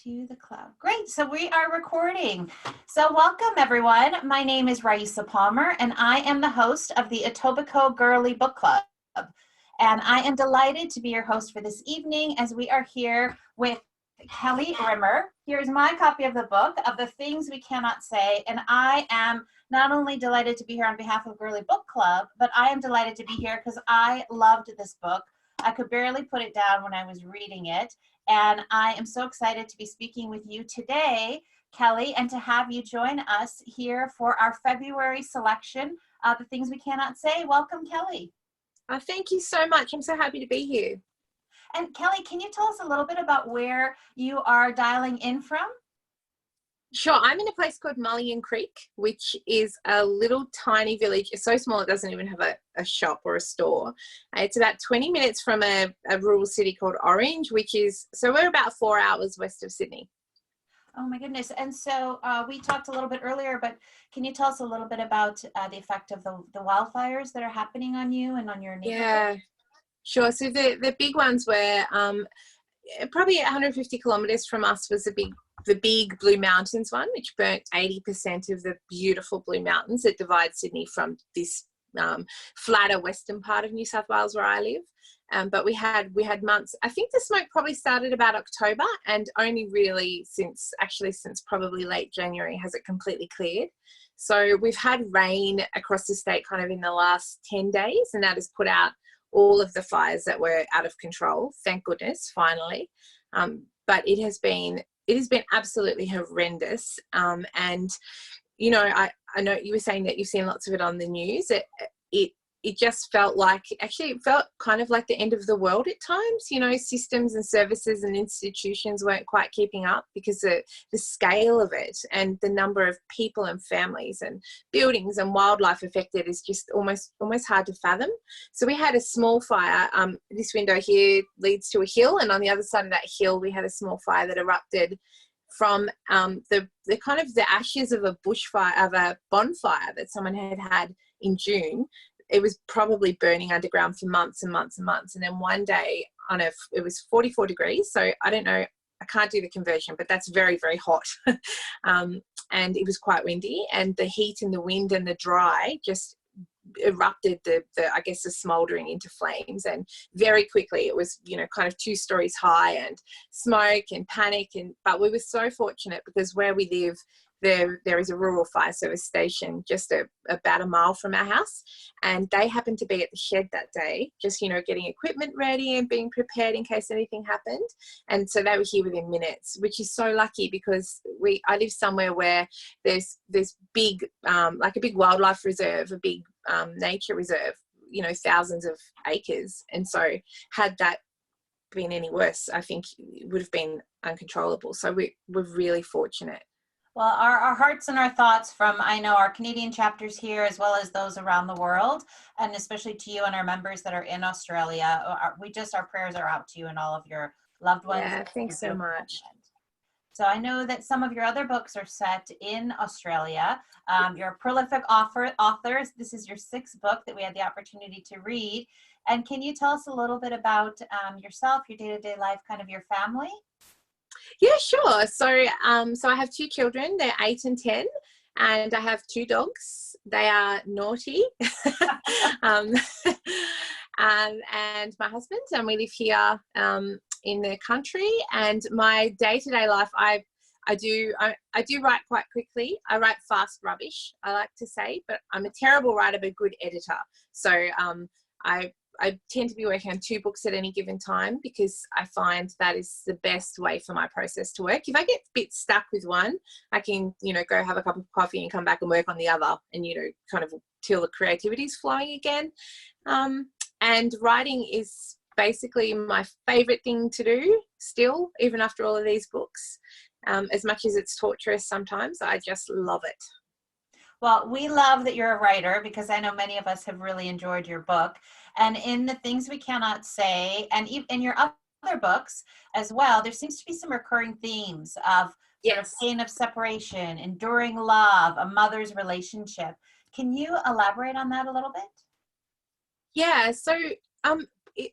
to the cloud. Great. So we are recording. So welcome, everyone. My name is Raisa Palmer, and I am the host of the Etobicoke Girly Book Club. And I am delighted to be your host for this evening as we are here with Kelly Rimmer. Here's my copy of the book, Of the Things We Cannot Say. And I am not only delighted to be here on behalf of Girly Book Club, but I am delighted to be here because I loved this book. I could barely put it down when I was reading it. And I am so excited to be speaking with you today, Kelly, and to have you join us here for our February selection of The Things We Cannot Say. Welcome, Kelly. Thank you so much. I'm so happy to be here. And Kelly, can you tell us a little bit about where you are dialing in from? Sure. I'm in a place called Mullion Creek, which is a little tiny village. It's so small it doesn't even have a shop or a store. It's about 20 minutes from a rural city called Orange, so we're about 4 hours west of Sydney. Oh my goodness. And so we talked a little bit earlier, but can you tell us a little bit about the effect of the wildfires that are happening on you and on your neighborhood? Yeah, sure. So the big ones were probably 150 kilometres from us was the big Blue Mountains one, which burnt 80% of the beautiful Blue Mountains that divide Sydney from this flatter western part of New South Wales where I live. But we had months. I think the smoke probably started about October, and only really since probably late January has it completely cleared. So we've had rain across the state kind of in the last 10 days, and that has put out all of the fires that were out of control. Thank goodness, finally. But it has been absolutely horrendous. And you know, I know you were saying that you've seen lots of it on the news. It just felt like, actually it felt kind of like the end of the world at times. You know, systems and services and institutions weren't quite keeping up because the scale of it and the number of people and families and buildings and wildlife affected is just almost hard to fathom. So we had a small fire. This window here leads to a hill, and on the other side of that hill we had a small fire that erupted from the kind of the ashes of a bushfire, of a bonfire that someone had in June. It was probably burning underground for months and months and months. And then one day it was 44 degrees. So I don't know, I can't do the conversion, but that's very, very hot. And it was quite windy, and the heat and the wind and the dry just erupted the smouldering into flames. And very quickly it was, you know, kind of 2 stories high and smoke and panic. But we were so fortunate because where we live, there is a rural fire service station just about a mile from our house, and they happened to be at the shed that day, just, you know, getting equipment ready and being prepared in case anything happened. And so they were here within minutes, which is so lucky because I live somewhere where there's big like a big wildlife reserve, a big nature reserve, you know, thousands of acres. And so had that been any worse, I think it would have been uncontrollable. So we're really fortunate. Well, our hearts and our thoughts from, I know, our Canadian chapters here, as well as those around the world, and especially to you and our members that are in Australia. Our prayers are out to you and all of your loved ones. Yeah, thanks so much. So I know that some of your other books are set in Australia. You're a prolific author. This is your 6th book that we had the opportunity to read. And can you tell us a little bit about yourself, your day-to-day life, kind of your family? Yeah, sure. So I have 2 children. They're 8 and 10, and I have 2 dogs. They are naughty. And my husband, and we live here in the country. And my day-to-day life, I do write quite quickly. I write fast rubbish, I like to say, but I'm a terrible writer but a good editor. So I tend to be working on 2 books at any given time because I find that is the best way for my process to work. If I get a bit stuck with one, I can, you know, go have a cup of coffee and come back and work on the other, and, you know, kind of till the creativity is flowing again. And writing is basically my favorite thing to do still, even after all of these books. As much as it's torturous sometimes, I just love it. Well, we love that you're a writer because I know many of us have really enjoyed your book. And in The Things We Cannot Say, and in your other books as well, there seems to be some recurring themes of sort of pain of separation, enduring love, a mother's relationship. Can you elaborate on that a little bit? Yeah. So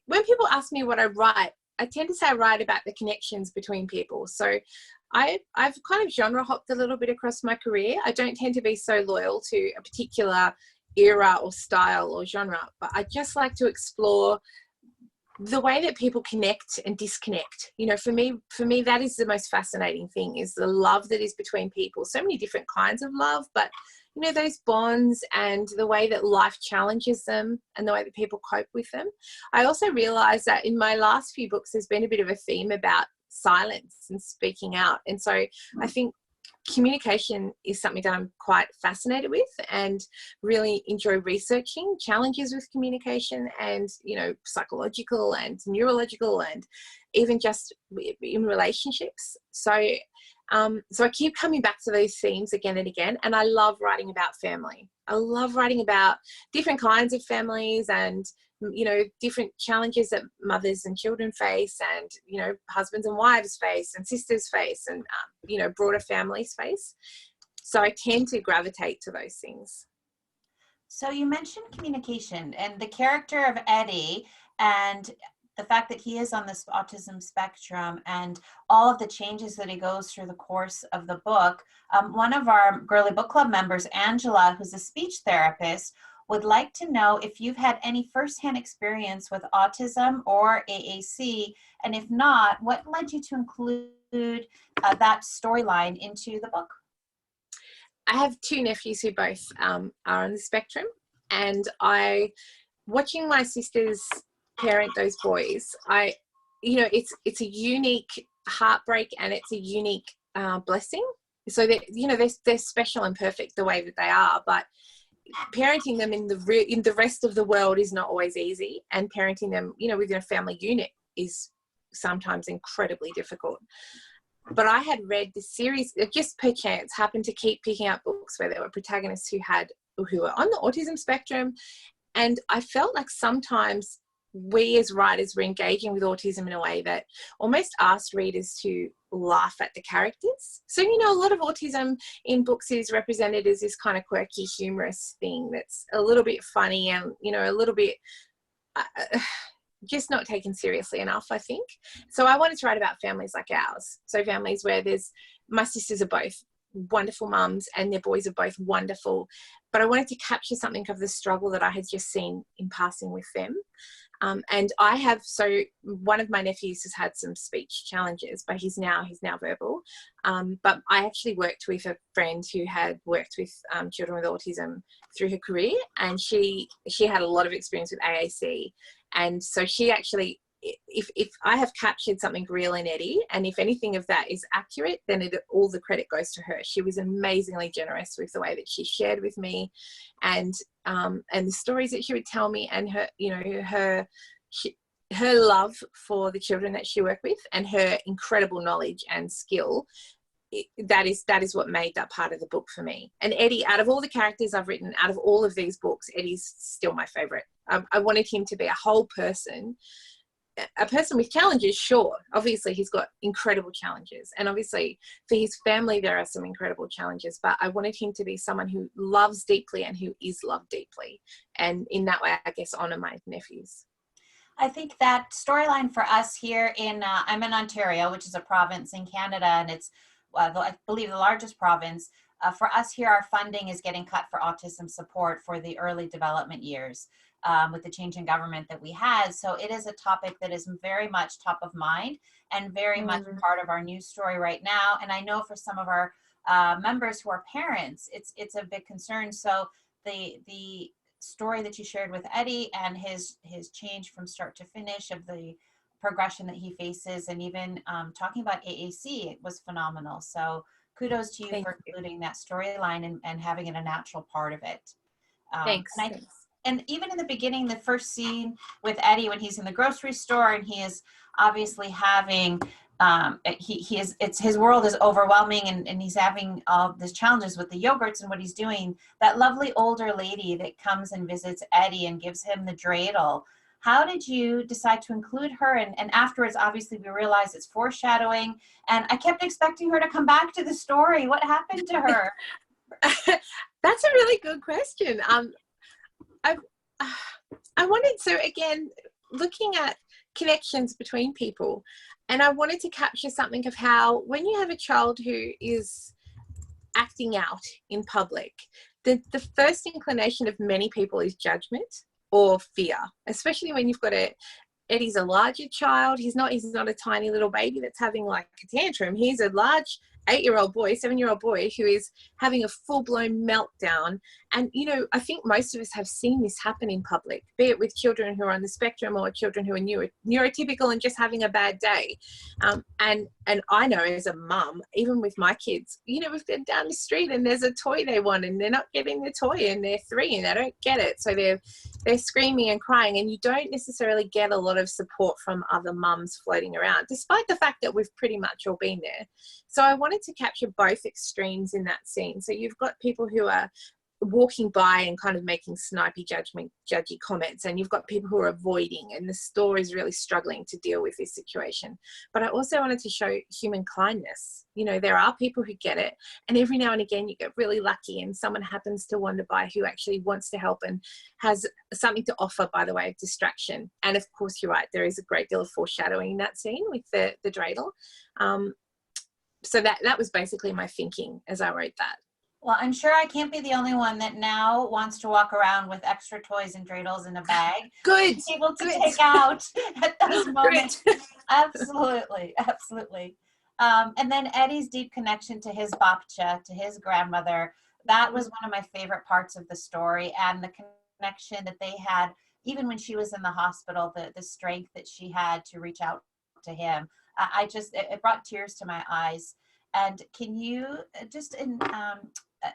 when people ask me what I write, tend to say I write about the connections between people. So I've kind of genre hopped a little bit across my career. I don't tend to be so loyal to a particular era or style or genre, but I just like to explore the way that people connect and disconnect. You know, for me, that is the most fascinating thing, is the love that is between people. So many different kinds of love, but you know, those bonds and the way that life challenges them and the way that people cope with them. I also realized that in my last few books, there's been a bit of a theme about silence and speaking out. And so I think communication is something that I'm quite fascinated with and really enjoy researching challenges with communication, and, you know, psychological and neurological and even just in relationships. So I keep coming back to those themes again and again, and I love writing about family. I love writing about different kinds of families and, you know, different challenges that mothers and children face, and, you know, husbands and wives face, and sisters face, and, you know, broader families face. So I tend to gravitate to those things. So you mentioned communication and the character of Eddie, and the fact that he is on this autism spectrum and all of the changes that he goes through the course of the book. One of our Girly Book Club members, Angela, who's a speech therapist, would like to know if you've had any firsthand experience with autism or AAC, and if not, what led you to include that storyline into the book? I have two nephews who both are on the spectrum, and watching my sisters parent those boys, you know, it's a unique heartbreak, and it's a unique blessing. So that, you know, they're special and perfect the way that they are, but parenting them in the rest of the world is not always easy, and parenting them, you know, within a family unit is sometimes incredibly difficult. But I had read this series, just per chance, happened to keep picking up books where there were protagonists who were on the autism spectrum, and I felt like sometimes we as writers were engaging with autism in a way that almost asked readers to laugh at the characters. So, you know, a lot of autism in books is represented as this kind of quirky, humorous thing that's a little bit funny and, you know, a little bit just not taken seriously enough, I think. So I wanted to write about families like ours. So families where my sisters are both wonderful mums and their boys are both wonderful, but I wanted to capture something of the struggle that I had just seen in passing with them. And so one of my nephews has had some speech challenges, but he's now verbal. But I actually worked with a friend who had worked with children with autism through her career, and she had a lot of experience with AAC. And so she actually, if I have captured something real in Eddie, and if anything of that is accurate, then all the credit goes to her. She was amazingly generous with the way that she shared with me, and the stories that she would tell me, and her, you know, her love for the children that she worked with, and her incredible knowledge and skill. That is what made that part of the book for me. And Eddie, out of all the characters I've written, out of all of these books, Eddie's still my favorite. I wanted him to be a whole person, a person with challenges, sure. Obviously, he's got incredible challenges. And obviously, for his family, there are some incredible challenges. But I wanted him to be someone who loves deeply and who is loved deeply. And in that way, I guess, honour my nephews. I think that storyline for us here I'm in Ontario, which is a province in Canada, and it's, I believe, the largest province. For us here, our funding is getting cut for autism support for the early development years with the change in government that we had. So it is a topic that is very much top of mind and very much part of our news story right now. And I know for some of our members who are parents, it's a big concern. So the story that you shared with Eddie and his change from start to finish of the progression that he faces, and even talking about AAC, it was phenomenal. So kudos to you for including that storyline and having it a natural part of it. Thanks. And even in the beginning, the first scene with Eddie when he's in the grocery store and he is obviously having, his world is overwhelming and he's having all these challenges with the yogurts and what he's doing. That lovely older lady that comes and visits Eddie and gives him the dreidel. How did you decide to include her? And afterwards, obviously, we realized it's foreshadowing. And I kept expecting her to come back to the story. What happened to her? That's a really good question. I wanted, so again, looking at connections between people. And I wanted to capture something of how when you have a child who is acting out in public, the first inclination of many people is judgment or fear, especially when you've got Eddie's a larger child. He's not a tiny little baby that's having like a tantrum. He's a large 8-year-old boy, 7-year-old boy who is having a full-blown meltdown. And, you know, I think most of us have seen this happen in public, be it with children who are on the spectrum or children who are neurotypical and just having a bad day. And I know as a mum, even with my kids, you know, we've been down the street and there's a toy they want and they're not getting the toy and they're 3 and they don't get it. So they're screaming and crying, and you don't necessarily get a lot of support from other mums floating around, despite the fact that we've pretty much all been there. So I wanted to capture both extremes in that scene. So you've got people who are walking by and kind of making snipey judgy comments, and you've got people who are avoiding, and the store is really struggling to deal with this situation. But I also wanted to show human kindness. You know, there are people who get it, and every now and again you get really lucky and someone happens to wander by who actually wants to help and has something to offer by the way of distraction. And of course, you're right, there is a great deal of foreshadowing in that scene with the dreidel. So that was basically my thinking as I wrote that. Well, I'm sure I can't be the only one that now wants to walk around with extra toys and dreidels in a bag. Good. Able to take out at those moments. Absolutely. And then Eddie's deep connection to his babcia, to his grandmother, that was one of my favorite parts of the story, and the connection that they had, even when she was in the hospital, the strength that she had to reach out to him. It brought tears to my eyes. And can you just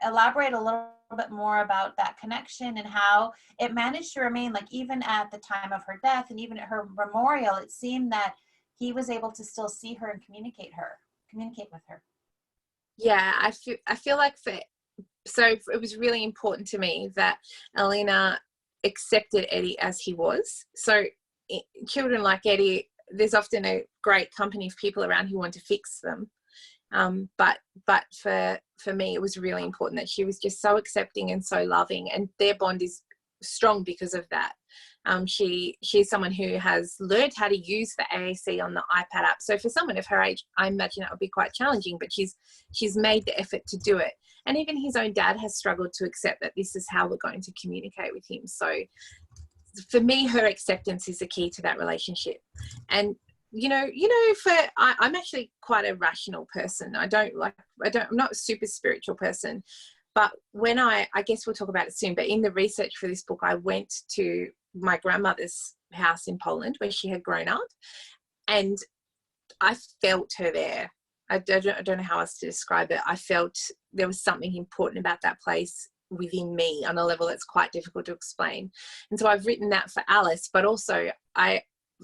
elaborate a little bit more about that connection and how it managed to remain, like even at the time of her death and even at her memorial, it seemed that he was able to still see her and communicate with her. Yeah, I feel like so it was really important to me that Elena accepted Eddie as he was. So children like Eddie, there's often a great company of people around who want to fix them. But for me, it was really important that she was just so accepting and so loving, and their bond is strong because of that. She's someone who has learned how to use the AAC on the iPad app. So for someone of her age, I imagine that would be quite challenging, but she's made the effort to do it. And even his own dad has struggled to accept that this is how we're going to communicate with him. So for me, her acceptance is the key to that relationship. And I'm actually quite a rational person. I'm not a super spiritual person, but when I guess we'll talk about it soon, but in the research for this book, I went to my grandmother's house in Poland where she had grown up, and I felt her there. I don't know how else to describe it. I felt there was something important about that place within me on a level that's quite difficult to explain. And so I've written that for Alice, but also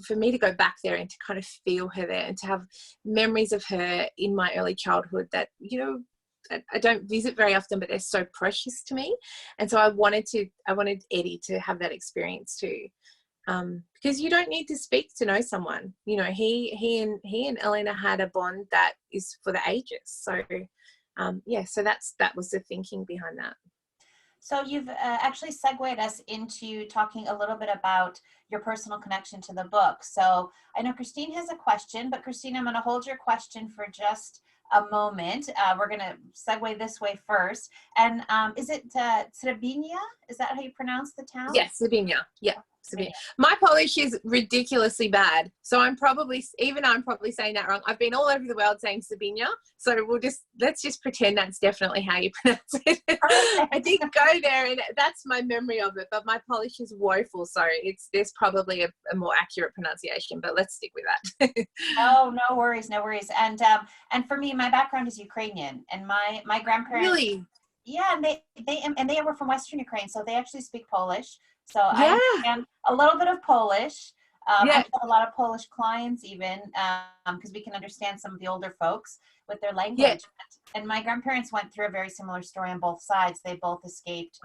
for me to go back there and to kind of feel her there and to have memories of her in my early childhood that, I don't visit very often, but they're so precious to me. And so I wanted Eddie to have that experience too. Because you don't need to speak to know someone. He and Elena had a bond that is for the ages. So so that was the thinking behind that. So you've actually segued us into talking a little bit about your personal connection to the book. So I know Christine has a question, but Christine, I'm going to hold your question for just a moment. We're going to segue this way first. And is it Srebinia? Is that how you pronounce the town? Yes, Srebinia. Yeah. My Polish is ridiculously bad, so I'm probably saying that wrong. I've been all over the world saying Sabina, so let's just pretend that's definitely how you pronounce it. I did go there, and that's my memory of it, but my Polish is woeful, so there's probably a more accurate pronunciation, but let's stick with that. Oh, no worries. And for me, my background is Ukrainian, and my grandparents. Really? Yeah, and they were from Western Ukraine, so they actually speak Polish. So yeah. I understand a little bit of Polish. I have a lot of Polish clients even because we can understand some of the older folks with their language. Yeah. And my grandparents went through a very similar story on both sides. They both escaped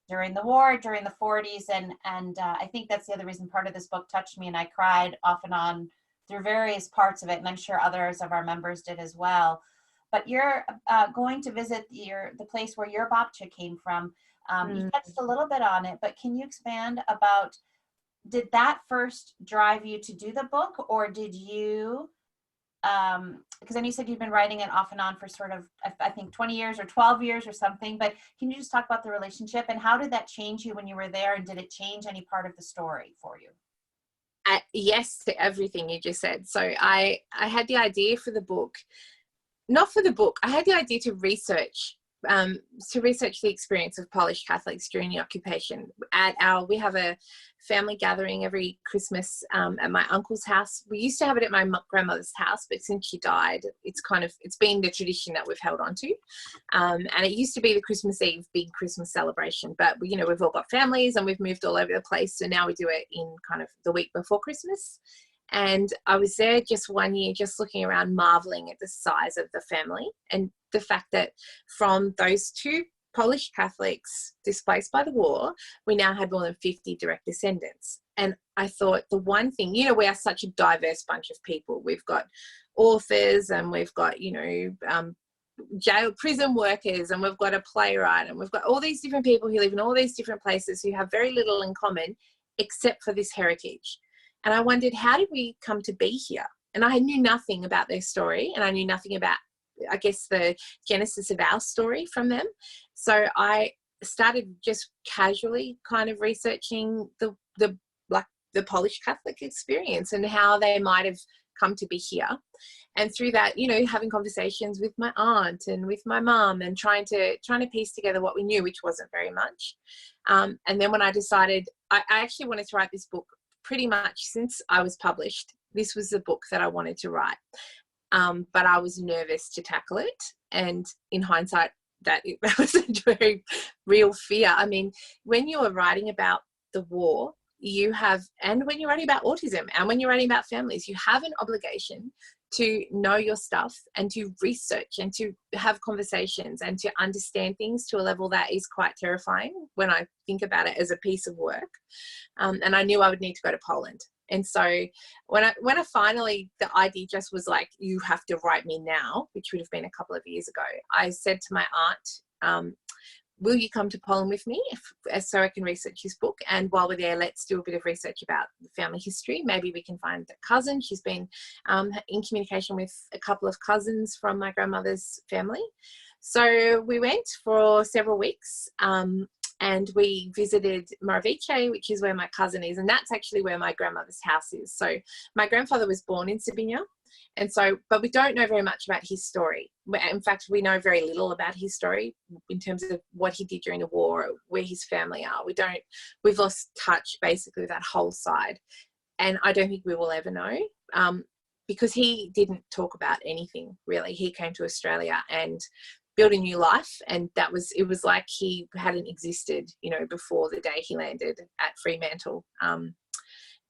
during the war, during the 40s. And I think that's the other reason part of this book touched me. And I cried off and on through various parts of it. And I'm sure others of our members did as well. But you're going to visit the place where your babcia came from. You touched a little bit on it, but can you expand about did that first drive you to do the book, or did you, because then you said you've been writing it off and on for sort of, I think 20 years or 12 years or something, but can you just talk about the relationship and how did that change you when you were there, and did it change any part of the story for you? Yes to everything you just said. So I had the idea for the book, not for the book, I had the idea to research the experience of Polish Catholics during the occupation. We have a family gathering every Christmas at my uncle's house. We used to have it at my grandmother's house, but since she died, it's been the tradition that we've held on to. And it used to be the Christmas Eve big Christmas celebration, but we've all got families and we've moved all over the place. So now we do it in kind of the week before Christmas. And I was there just one year, just looking around, marveling at the size of the family and the fact that from those two Polish Catholics displaced by the war, we now had more than 50 direct descendants. And I thought the one thing, we are such a diverse bunch of people. We've got authors and we've got, prison workers, and we've got a playwright, and we've got all these different people who live in all these different places who have very little in common except for this heritage. And I wondered, how did we come to be here? And I knew nothing about their story, and I knew nothing about, I guess, the genesis of our story from them. So I started just casually kind of researching the Polish Catholic experience and how they might have come to be here. And through that, having conversations with my aunt and with my mum and trying to piece together what we knew, which wasn't very much. And then when I decided, I actually wanted to write this book pretty much since I was published. This was the book that I wanted to write. But I was nervous to tackle it. And in hindsight, that was a very real fear. I mean, when you are writing about the war, and when you're writing about autism and when you're writing about families, you have an obligation to know your stuff and to research and to have conversations and to understand things to a level that is quite terrifying when I think about it as a piece of work. And I knew I would need to go to Poland. And so when I finally, the idea just was like, you have to write me now, which would have been a couple of years ago. I said to my aunt, will you come to Poland with me so I can research this book? And while we're there, let's do a bit of research about the family history. Maybe we can find a cousin. She's been in communication with a couple of cousins from my grandmother's family. So we went for several weeks and we visited Moravice, which is where my cousin is. And that's actually where my grandmother's house is. So my grandfather was born in Sabina. And so, but we don't know very much about his story. In fact, we know very little about his story in terms of what he did during the war, where his family are. We've lost touch basically with that whole side. And I don't think we will ever know because he didn't talk about anything really. He came to Australia and built a new life. And it was like he hadn't existed, before the day he landed at Fremantle.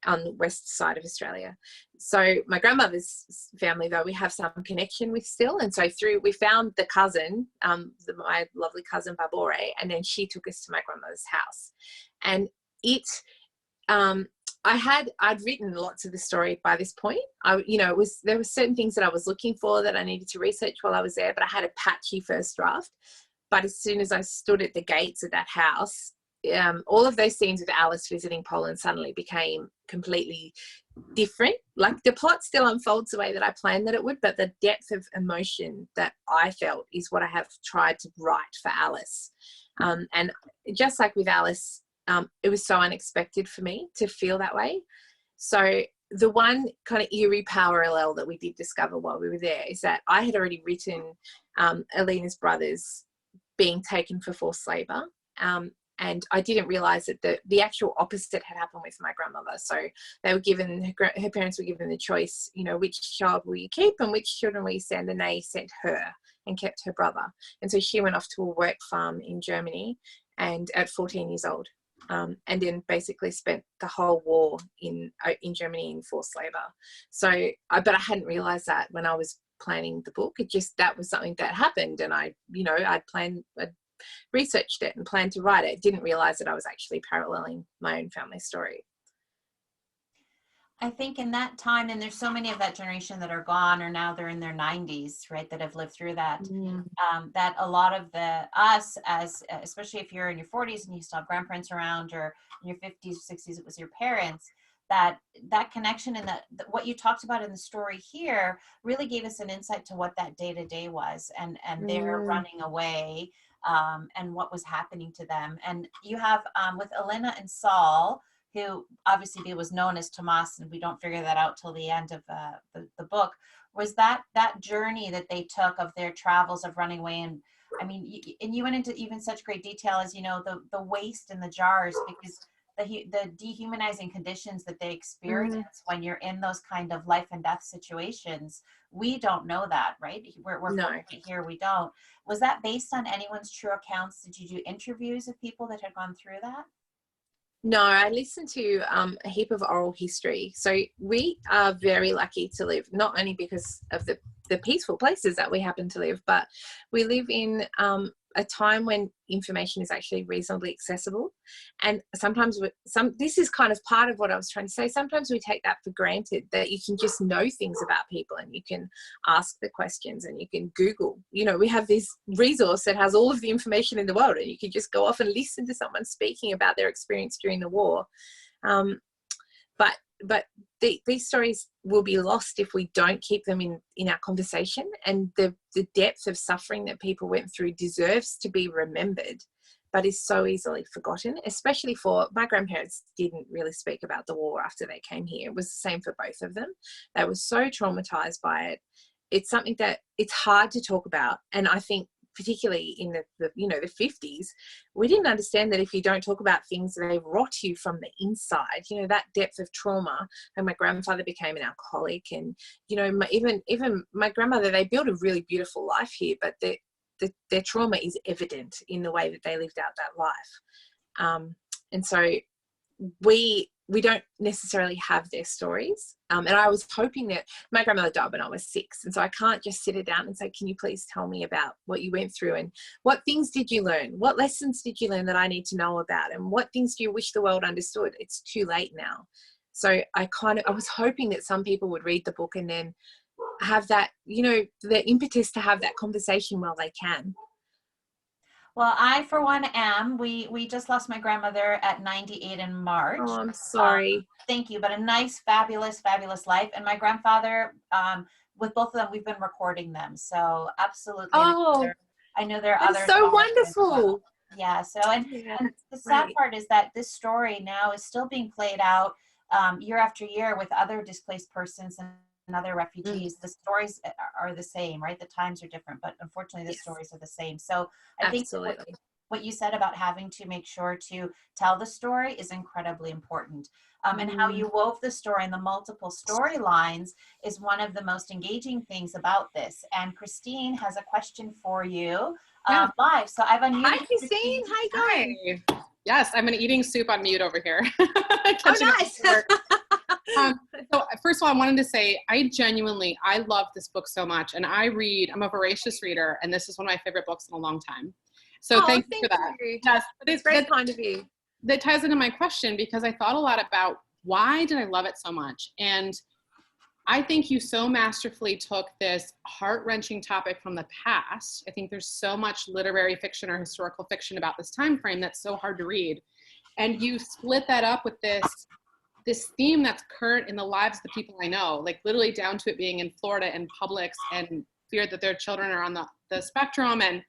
On the west side of Australia. So my grandmother's family, though, we have some connection with still. And so we found the cousin, my lovely cousin Barbore, and then she took us to my grandmother's house. And I'd written lots of the story by this point. There were certain things that I was looking for that I needed to research while I was there, but I had a patchy first draft. But as soon as I stood at the gates of that house, all of those scenes with Alice visiting Poland suddenly became completely different. Like the plot still unfolds the way that I planned that it would, but the depth of emotion that I felt is what I have tried to write for Alice. And just like with Alice, it was so unexpected for me to feel that way. So the one kind of eerie parallel that we did discover while we were there is that I had already written Alina's brothers being taken for forced labour. And I didn't realise that the actual opposite had happened with my grandmother. So they were given, her parents were given the choice, which child will you keep and which children will you send? And they sent her and kept her brother. And so she went off to a work farm in Germany and at 14 years old. And then basically spent the whole war in Germany in forced labour. So, but I hadn't realised that when I was planning the book. That was something that happened. And I'd researched it and planned to write it. Didn't realize that I was actually paralleling my own family story. I think in that time, and there's so many of that generation that are gone, or now they're in their 90s, right, that have lived through that. That a lot of us, as especially if you're in your 40s and you still have grandparents around, or in your 50s, 60s, it was your parents. That connection and what you talked about in the story here really gave us an insight to what that day to day was, and their running away, and what was happening to them. And you have with Elena and Saul, who obviously was known as Tomas, and we don't figure that out till the end of the book, was that journey that they took of their travels of running away. And I mean, and you went into even such great detail as, the waste in the jars, because the dehumanizing conditions that they experience when you're in those kind of life and death situations. We don't know that, right? We're No. here, we don't. Was that based on anyone's true accounts? Did you do interviews of people that had gone through that? No, I listened to a heap of oral history. So we are very lucky to live, not only because of the peaceful places that we happen to live, but we live in a time when information is actually reasonably accessible. And sometimes this is kind of part of what I was trying to say. Sometimes we take that for granted, that you can just know things about people and you can ask the questions and you can Google. We have this resource that has all of the information in the world, and you can just go off and listen to someone speaking about their experience during the war. But these stories will be lost if we don't keep them in our conversation. And the depth of suffering that people went through deserves to be remembered, but is so easily forgotten, especially for my grandparents. Didn't really speak about the war after they came here. It was the same for both of them. They were so traumatized by it. It's something that it's hard to talk about. And I think particularly in the 50s, we didn't understand that if you don't talk about things, they rot you from the inside. That depth of trauma. And my grandfather became an alcoholic, and even my grandmother, they built a really beautiful life here, but their trauma is evident in the way that they lived out that life. And so we don't necessarily have their stories. And I was hoping that my grandmother died when I was 6. And so I can't just sit her down and say, can you please tell me about what you went through, and what things did you learn? What lessons did you learn that I need to know about? And what things do you wish the world understood? It's too late now. So I was hoping that some people would read the book and then have that, the impetus to have that conversation while they can. Well, I, for one, am. We just lost my grandmother at 98 in March. Oh, I'm sorry. Thank you. But a nice, fabulous, fabulous life. And my grandfather, with both of them, we've been recording them. So absolutely. Oh, I know there are others. So wonderful. Well. Yeah. So, and the sad part is that this story now is still being played out year after year with other displaced persons and other refugees. The stories are the same, right? The times are different, but unfortunately the stories are the same. So I think what you said about having to make sure to tell the story is incredibly important. And how you wove the story and the multiple storylines is one of the most engaging things about this. And Christine has a question for you live. So I've unmuted. Hi, Christine. How you going? Hi. Yes, I'm eating soup on mute over here. Oh, nice. So first of all, I wanted to say, I love this book so much. And I'm a voracious reader, and this is one of my favorite books in a long time. So thank you for that. Yes, it's very kind of you. That ties into my question, because I thought a lot about why did I love it so much? And I think you so masterfully took this heart-wrenching topic from the past. I think there's so much literary fiction or historical fiction about this time frame that's so hard to read. And you split that up with this theme that's current in the lives of the people I know, like literally down to it being in Florida and Publix, and fear that their children are on the spectrum, and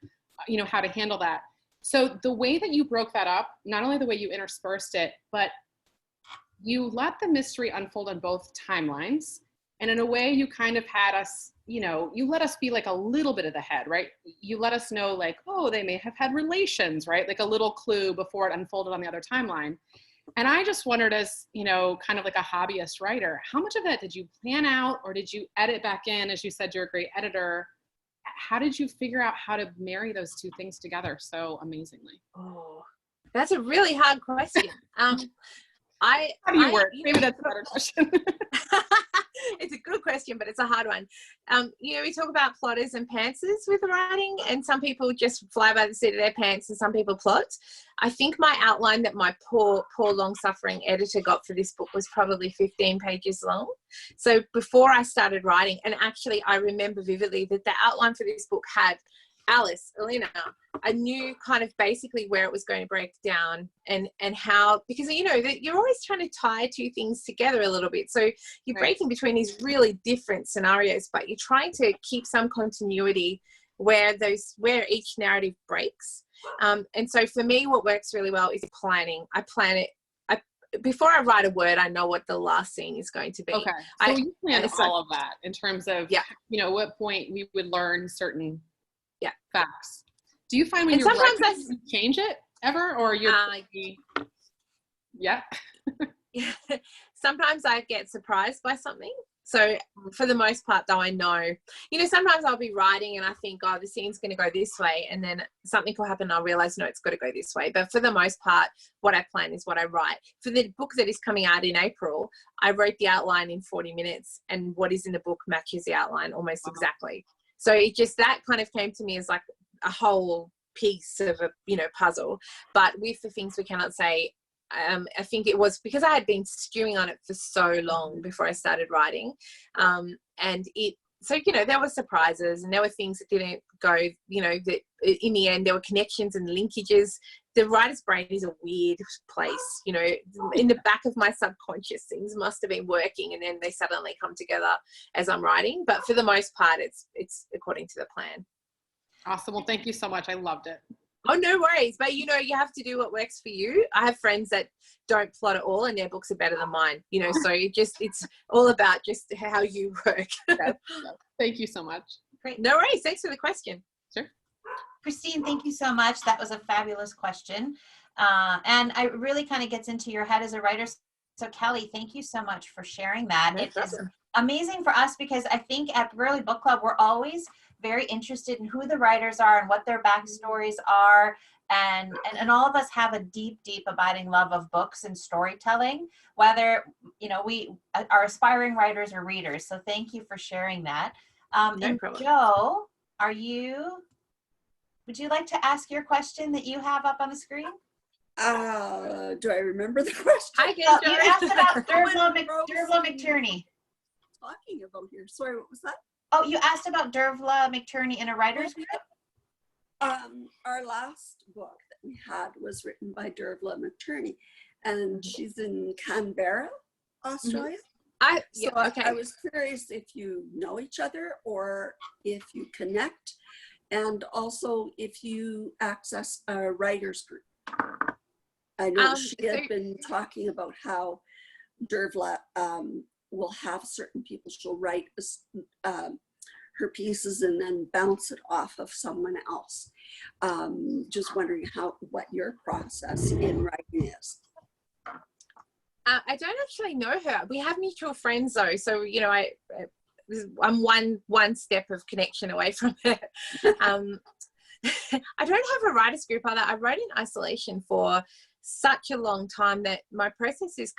how to handle that. So the way that you broke that up, not only the way you interspersed it, but you let the mystery unfold on both timelines. And in a way, you kind of had us, you let us be like a little bit of the head, right? You let us know, like, oh, they may have had relations, right? Like a little clue before it unfolded on the other timeline. And I just wondered, as, kind of like a hobbyist writer, how much of that did you plan out, or did you edit back in? As you said, you're a great editor. How did you figure out how to marry those two things together so amazingly? Oh, that's a really hard question. How do you work? Maybe that's a better question. It's a good question, but it's a hard one. You know, we talk about plotters and pantsers with writing, and some people just fly by the seat of their pants and some people plot. I think my outline that my poor long-suffering editor got for this book was probably 15 pages long. So before I started writing, and actually I remember vividly that the outline for this book had Elena, I knew kind of basically where it was going to break down and how, because, you know, that you're always trying to tie two things together a little bit. So you're breaking between these really different scenarios, but you're trying to keep some continuity where each narrative breaks. And so for me, what works really well is planning. I plan it. Before I write a word, I know what the last scene is going to be. Okay. So you plan all of that in terms of, you know, what point we would learn certain facts. Do you find when you're writing, you change it ever, or you're sometimes I get surprised by something. So for the most part, though, I know, you know, sometimes I'll be writing and I think, oh, the scene's going to go this way, and then something will happen and I'll realize, no, it's got to go this way. But for the most part, what I plan is what I write. For the book that is coming out in April, I wrote the outline in 40 minutes, and what is in the book matches the outline almost exactly. So it just, that kind of came to me as like a whole piece of a, you know, puzzle. But with the things we cannot say, I think it was because I had been stewing on it for so long before I started writing. And so, you know, there were surprises and there were things that didn't go, you know, that in the end there were connections and linkages. The writer's brain is a weird place, you know, in the back of my subconscious, things must have been working and then they suddenly come together as I'm writing. But for the most part, it's according to the plan. Awesome. Well, thank you so much. I loved it. Oh, no worries. But, you know, you have to do what works for you. I have friends that don't plot at all and their books are better than mine, you know, so it's all about just how you work. Thank you so much. Great. No worries. Thanks for the question. Sure. Christine, thank you so much. That was a fabulous question. And it really kind of gets into your head as a writer. So Kelly, thank you so much for sharing that. No It problem. is amazing for us because I think at Girly Book Club, we're always very interested in who the writers are and what their backstories are. And all of us have a deep, deep abiding love of books and storytelling, whether, you know, we are aspiring writers or readers. So thank you for sharing that. No problem. Joe, would you like to ask your question that you have up on the screen? Do I remember the question? Hi, You asked about Dervla McTierney. Talking about here. Sorry, what was that? Oh, you asked about Dervla McTierney in a writer's group? Our last book that we had was written by Dervla McTierney, and she's in Canberra, Australia. I was curious if you know each other or if you connect, and also if you access a writer's group. I know she had been talking about how Dervla will have certain people, she'll write her pieces and then bounce it off of someone else. Just wondering what your process in writing is. I don't actually know her. We have mutual friends though, so you know, I'm one step of connection away from her. I don't have a writers group either. I wrote in isolation for such a long time that my process is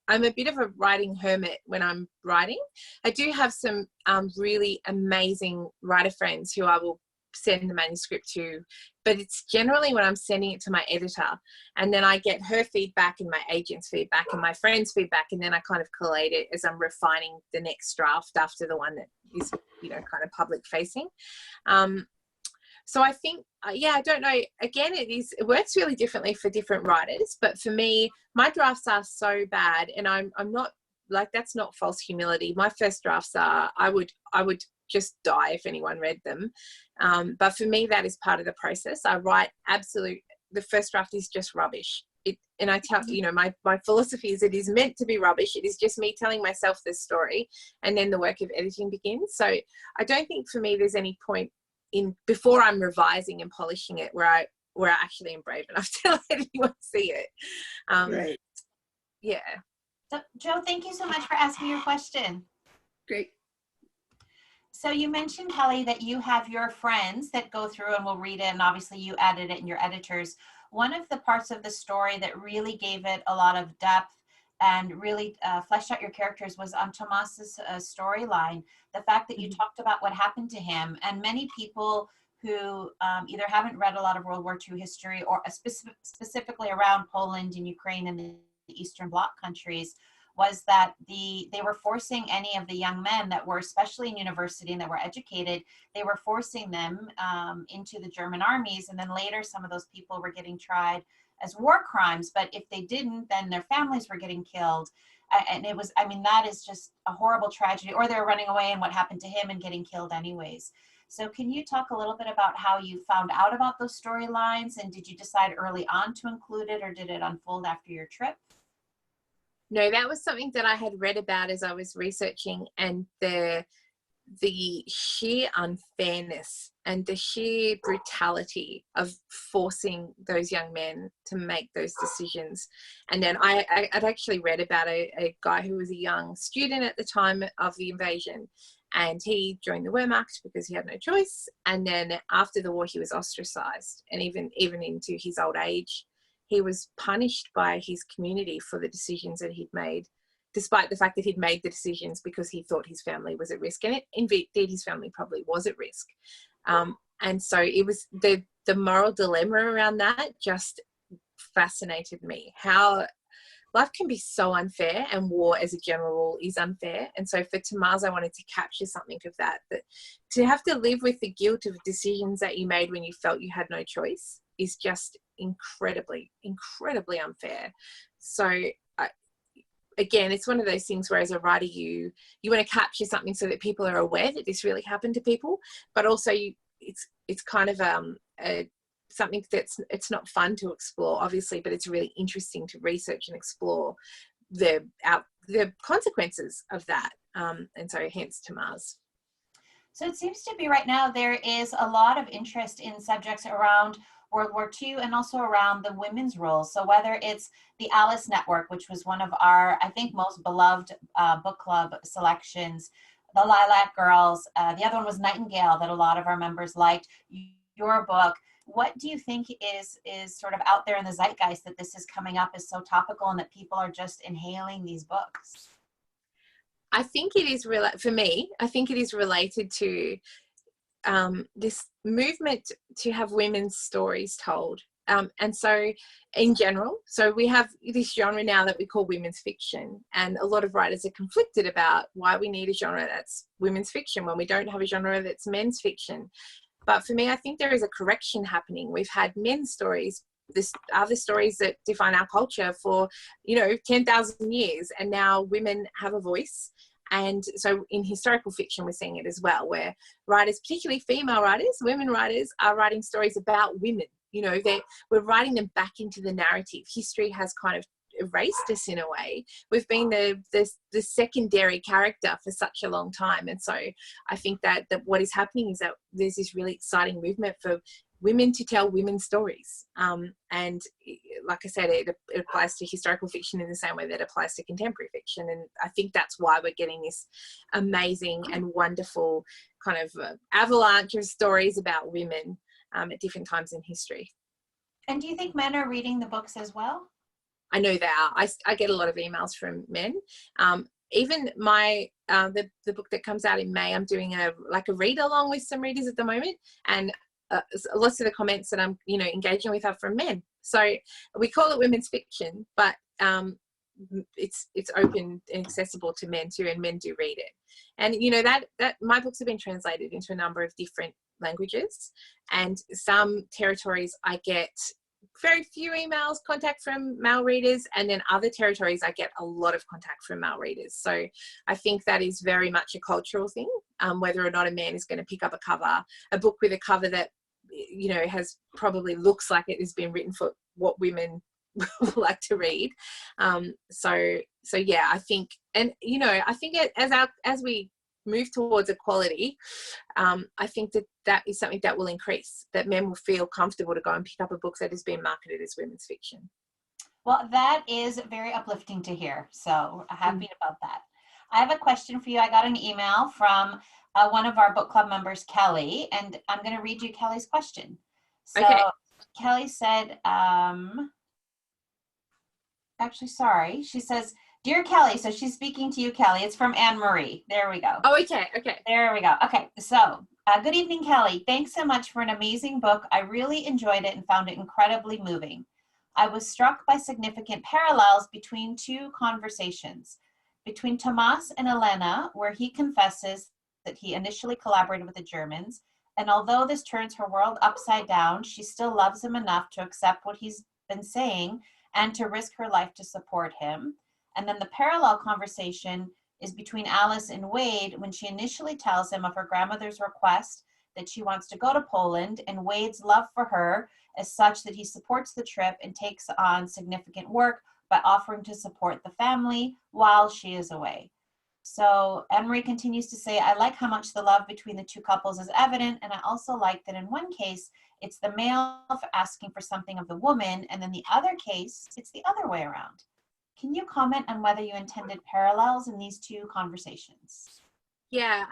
I'm a bit of a writing hermit when I'm writing. I do have some really amazing writer friends who I will send the manuscript to, but it's generally when I'm sending it to my editor, and then I get her feedback and my agent's feedback and my friend's feedback, and then I kind of collate it as I'm refining the next draft after the one that is, you know, kind of public facing. So I think, I don't know, again, it works really differently for different writers, but for me, my drafts are so bad, and I'm not, like, that's not false humility. My first drafts are, I would just die if anyone read them. But for me, that is part of the process. I write the first draft is just rubbish. And I tell, you know, my philosophy is it is meant to be rubbish. It is just me telling myself this story, and then the work of editing begins. So I don't think for me there's any point before I'm revising and polishing it where I actually am brave enough to let anyone see it. Right. Yeah. So, Joe, thank you so much for asking your question. Great. So you mentioned, Kelly, that you have your friends that go through and will read it, and obviously you edit it and your editors. One of the parts of the story that really gave it a lot of depth and really fleshed out your characters was on Tomas's storyline. The fact that you talked about what happened to him, and many people who either haven't read a lot of World War II history or specifically around Poland and Ukraine and the Eastern Bloc countries, was that they were forcing any of the young men that were, especially in university and that were educated, they were forcing them into the German armies. And then later, some of those people were getting tried as war crimes. But if they didn't, then their families were getting killed. And it was, I mean, that is just a horrible tragedy. Or they were running away and what happened to him and getting killed anyways. So can you talk a little bit about how you found out about those storylines? And did you decide early on to include it, or did it unfold after your trip? No, that was something that I had read about as I was researching, and the sheer unfairness and the sheer brutality of forcing those young men to make those decisions. And then I'd actually read about a guy who was a young student at the time of the invasion, and he joined the Wehrmacht because he had no choice. And then after the war, he was ostracized, and even into his old age, he was punished by his community for the decisions that he'd made, despite the fact that he'd made the decisions because he thought his family was at risk. And indeed, his family probably was at risk. And so it was the moral dilemma around that just fascinated me, how life can be so unfair, and war as a general rule is unfair. And so for Tomas, I wanted to capture something of that to have to live with the guilt of decisions that you made when you felt you had no choice is just incredibly unfair. So again, it's one of those things where as a writer you want to capture something so that people are aware that this really happened to people, but also it's kind of something it's not fun to explore, obviously, but it's really interesting to research and explore the consequences of that, and so hence Tomas. So it seems to be right now there is a lot of interest in subjects around World War II and also around the women's roles. So whether it's the Alice Network, which was one of our, I think, most beloved book club selections, the Lilac Girls, the other one was Nightingale that a lot of our members liked, your book. What do you think is sort of out there in the zeitgeist that this is coming up as so topical and that people are just inhaling these books? I think it is for me, I think it is related to this movement to have women's stories told. And so in general, so we have this genre now that we call women's fiction, and a lot of writers are conflicted about why we need a genre that's women's fiction when we don't have a genre that's men's fiction. But for me, I think there is a correction happening. We've had men's stories, this are the stories that define our culture for 10,000 years, and now women have a voice. And so in historical fiction, we're seeing it as well, where writers, particularly female writers, women writers, are writing stories about women. We're writing them back into the narrative. History has kind of erased us in a way. We've been the secondary character for such a long time. And so I think that what is happening is that there's this really exciting movement for women to tell women's stories. And like I said, it applies to historical fiction in the same way that it applies to contemporary fiction. And I think that's why we're getting this amazing and wonderful kind of avalanche of stories about women at different times in history. And do you think men are reading the books as well? I know they are. I get a lot of emails from men. Even my the book that comes out in May, I'm doing a read along with some readers at the moment, and lots of the comments that I'm engaging with are from men. So we call it women's fiction, but it's open and accessible to men too, and men do read it. And that my books have been translated into a number of different languages, and some territories I get very few emails, contact from male readers, and then other territories I get a lot of contact from male readers. So I think that is very much a cultural thing, whether or not a man is going to pick up a book with a cover that has probably looks like it has been written for what women like to read. So yeah, I think, and I think as we move towards equality, I think that is something that will increase, that men will feel comfortable to go and pick up a book that has been marketed as women's fiction. Well, that is very uplifting to hear. So happy about that. I have a question for you. I got an email from one of our book club members, Kelly, and I'm going to read you Kelly's question. So okay. Kelly said, she says, Dear Kelly, so she's speaking to you, Kelly. It's from Anne Marie. There we go. Oh, okay, okay. There we go. Okay, so good evening, Kelly. Thanks so much for an amazing book. I really enjoyed it and found it incredibly moving. I was struck by significant parallels between two conversations. Between Tomas and Elena, where he confesses that he initially collaborated with the Germans, and although this turns her world upside down, she still loves him enough to accept what he's been saying and to risk her life to support him. And then the parallel conversation is between Alice and Wade when she initially tells him of her grandmother's request that she wants to go to Poland, and Wade's love for her is such that he supports the trip and takes on significant work by offering to support the family while she is away. So Anne-Marie continues to say, I like how much the love between the two couples is evident, and I also like that in one case, it's the male asking for something of the woman, and in the other case, it's the other way around. Can you comment on whether you intended parallels in these two conversations? Yeah,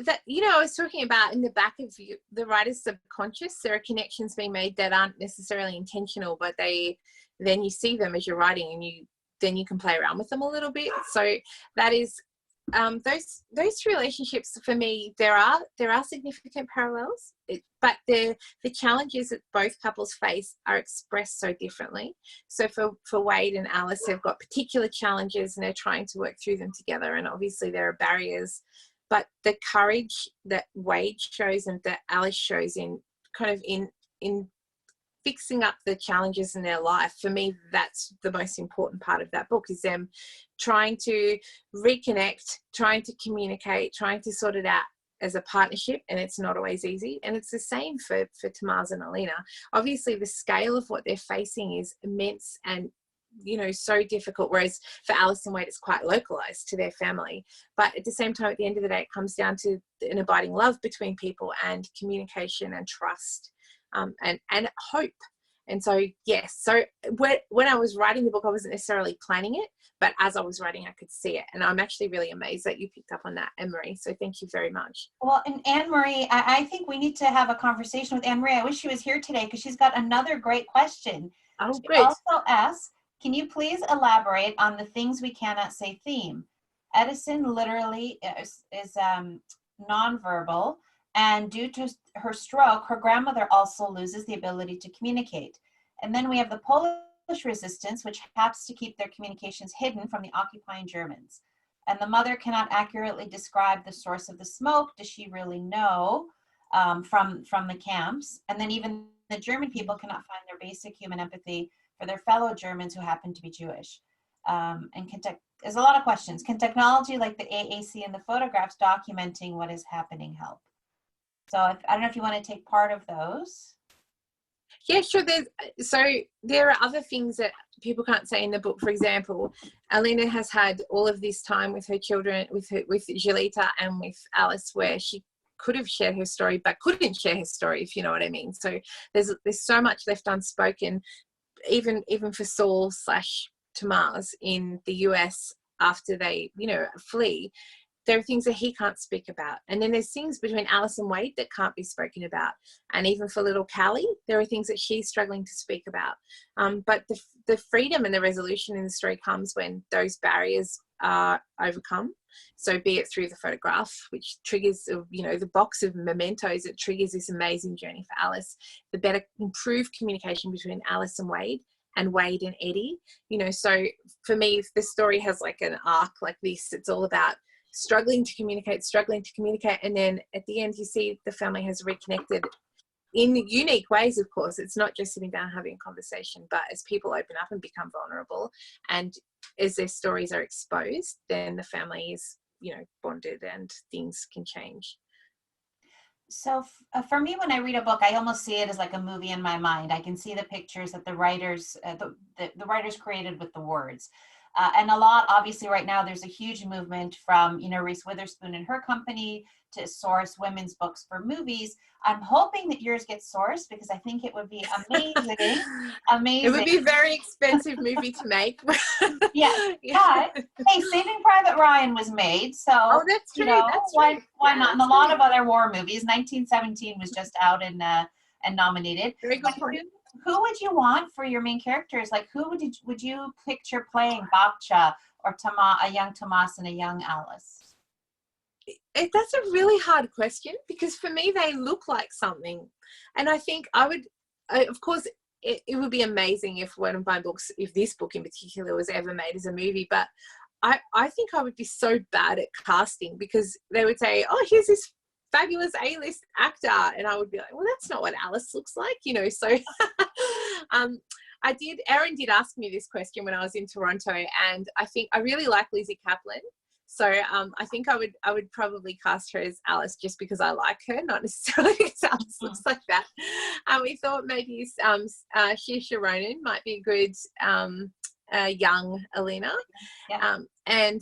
that, you know, I was talking about in the back of the writer's subconscious, there are connections being made that aren't necessarily intentional, but then you see them as you're writing, and then you can play around with them a little bit. So that is those two relationships for me. There are significant parallels, but the challenges that both couples face are expressed so differently. So for Wade and Alice, they've got particular challenges and they're trying to work through them together. And obviously there are barriers, but the courage that Wade shows and that Alice shows in fixing up the challenges in their life, for me, that's the most important part of that book, is them trying to reconnect, trying to communicate, trying to sort it out as a partnership. And it's not always easy. And it's the same for Tomas and Elena. Obviously, the scale of what they're facing is immense and, you know, so difficult. Whereas for Alice and Wade, it's quite localized to their family. But at the same time, at the end of the day, it comes down to an abiding love between people and communication and trust. And hope. And so, yes, so when I was writing the book, I wasn't necessarily planning it, but as I was writing, I could see it. And I'm actually really amazed that you picked up on that, Anne-Marie. So thank you very much. Well, and Anne-Marie, I think we need to have a conversation with Anne-Marie. I wish she was here today because she's got another great question. Oh, she good. also asks, can you please elaborate on the things we cannot say theme? Edison literally is nonverbal. And due to her stroke, her grandmother also loses the ability to communicate. And then we have the Polish resistance, which has to keep their communications hidden from the occupying Germans. And the mother cannot accurately describe the source of the smoke. Does she really know from the camps? And then even the German people cannot find their basic human empathy for their fellow Germans who happen to be Jewish. There's a lot of questions. Can technology like the AAC and the photographs documenting what is happening help? So I don't know if you want to take part of those. Yeah, sure. There are other things that people can't say in the book. For example, Elena has had all of this time with her children, with Julita and with Alice, where she could have shared her story, but couldn't share her story, if you know what I mean. So there's so much left unspoken, even for Saul / Tomas in the US after they, you know, flee. There are things that he can't speak about. And then there's things between Alice and Wade that can't be spoken about. And even for little Callie, there are things that she's struggling to speak about. But the freedom and the resolution in the story comes when those barriers are overcome. So be it through the photograph, which triggers, you know, the box of mementos, it triggers this amazing journey for Alice. The better improved communication between Alice and Wade and Eddie. You know, so for me, if the story has like an arc like this, it's all about struggling to communicate, and then at the end you see the family has reconnected in unique ways. Of course, it's not just sitting down having a conversation, but as people open up and become vulnerable, and as their stories are exposed, then the family is, you know, bonded and things can change. So for me, when I read a book, I almost see it as like a movie in my mind. I can see the pictures that the writers created with the words. And a lot, obviously, right now, there's a huge movement from, you know, Reese Witherspoon and her company to source women's books for movies. I'm hoping that yours gets sourced because I think it would be amazing. Amazing. It would be a very expensive movie to make. Yeah. But, hey, Saving Private Ryan was made. So, that's true. You know, that's why true. not? And a lot of other war movies. 1917 was just out and nominated. Very good point. who would you want for your main characters? Like, who would you picture playing Babcha or a young Tomas and a young Alice? That's a really hard question, because for me they look like something, and I think of course it would be amazing if one of my books, if this book in particular, was ever made as a movie, but I think I would be so bad at casting, because they would say, oh, here's this fabulous A-list actor, and I would be like, well, that's not what Alice looks like, so Erin did ask me this question when I was in Toronto, and I think I really like Lizzie Kaplan. So I think I would probably cast her as Alice, just because I like her, not necessarily because Alice looks like that. We thought maybe Saoirse Ronan might be a good young Alina. Yeah. And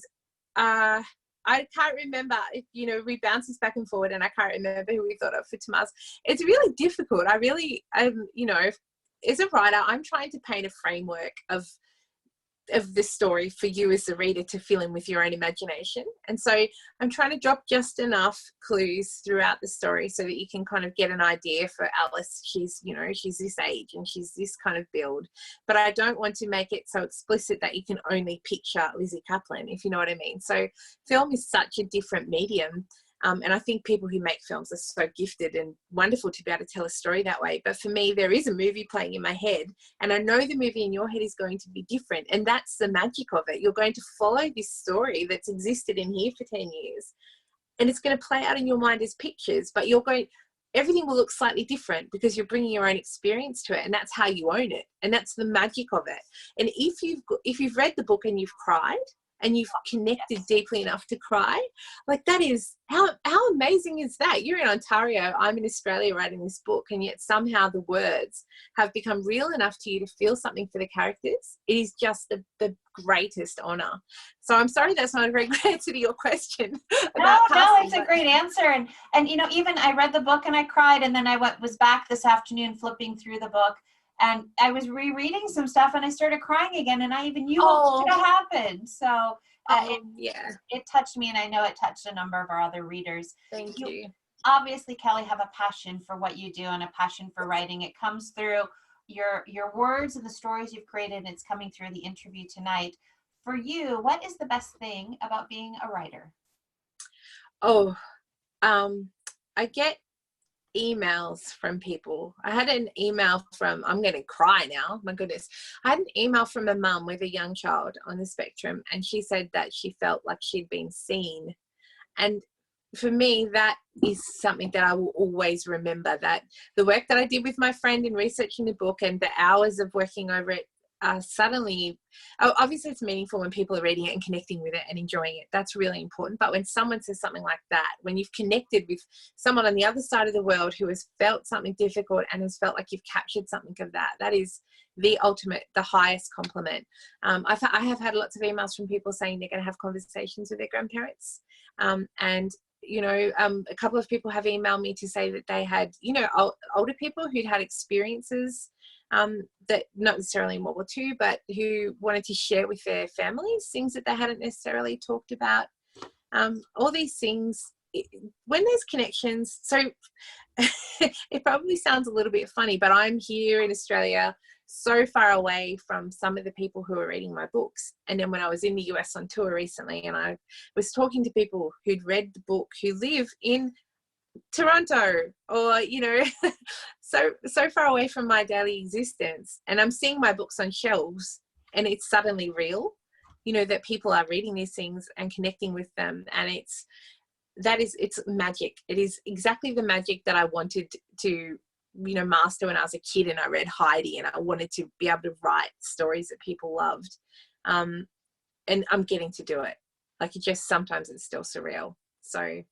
I can't remember, we bounce this back and forward, and I can't remember who we thought of for Tomas. It's really difficult. As a writer, I'm trying to paint a framework of the story for you as the reader to fill in with your own imagination. And so I'm trying to drop just enough clues throughout the story so that you can kind of get an idea for Alice. She's this age and she's this kind of build, but I don't want to make it so explicit that you can only picture Lizzie Kaplan, if you know what I mean. So film is such a different medium. And I think people who make films are so gifted and wonderful to be able to tell a story that way. But for me, there is a movie playing in my head, and I know the movie in your head is going to be different. And that's the magic of it. You're going to follow this story that's existed in here for 10 years, and it's going to play out in your mind as pictures, but everything will look slightly different because you're bringing your own experience to it, and that's how you own it. And that's the magic of it. And if you've read the book and you've cried, and you've connected deeply enough to cry, like, that is, how amazing is that? You're in Ontario, I'm in Australia writing this book, and yet somehow the words have become real enough to you to feel something for the characters. It is just the greatest honor. So I'm sorry that's not a very good answer to your question. No, it's a great answer. And even I read the book and I cried, and then I was back this afternoon flipping through the book, and I was rereading some stuff, and I started crying again, and I even knew what should have happened. So it touched me, and I know it touched a number of our other readers. Thank you. Obviously, Kelly, have a passion for what you do and a passion for writing. It comes through your words and the stories you've created, and it's coming through the interview tonight. For you, what is the best thing about being a writer? I get emails from people. I had an email from, I'm going to cry now, my goodness. I had an email from a mum with a young child on the spectrum, and she said that she felt like she'd been seen. And for me, that is something that I will always remember, that the work that I did with my friend in researching the book and the hours of working over it, suddenly, obviously it's meaningful when people are reading it and connecting with it and enjoying it. That's really important. But when someone says something like that, when you've connected with someone on the other side of the world who has felt something difficult and has felt like you've captured something of that, that is the ultimate, the highest compliment. I have had lots of emails from people saying they're going to have conversations with their grandparents, and a couple of people have emailed me to say that they had, older people who'd had experiences that not necessarily in World War II, but who wanted to share with their families things that they hadn't necessarily talked about. All these things, when there's connections, so it probably sounds a little bit funny, but I'm here in Australia, so far away from some of the people who are reading my books. And then when I was in the US on tour recently, and I was talking to people who'd read the book who live in Toronto, or so far away from my daily existence, and I'm seeing my books on shelves, and it's suddenly real, that people are reading these things and connecting with them, and it's magic. It is exactly the magic that I wanted to master when I was a kid, and I read Heidi, and I wanted to be able to write stories that people loved, and I'm getting to do it. Like, it just, sometimes it's still surreal. So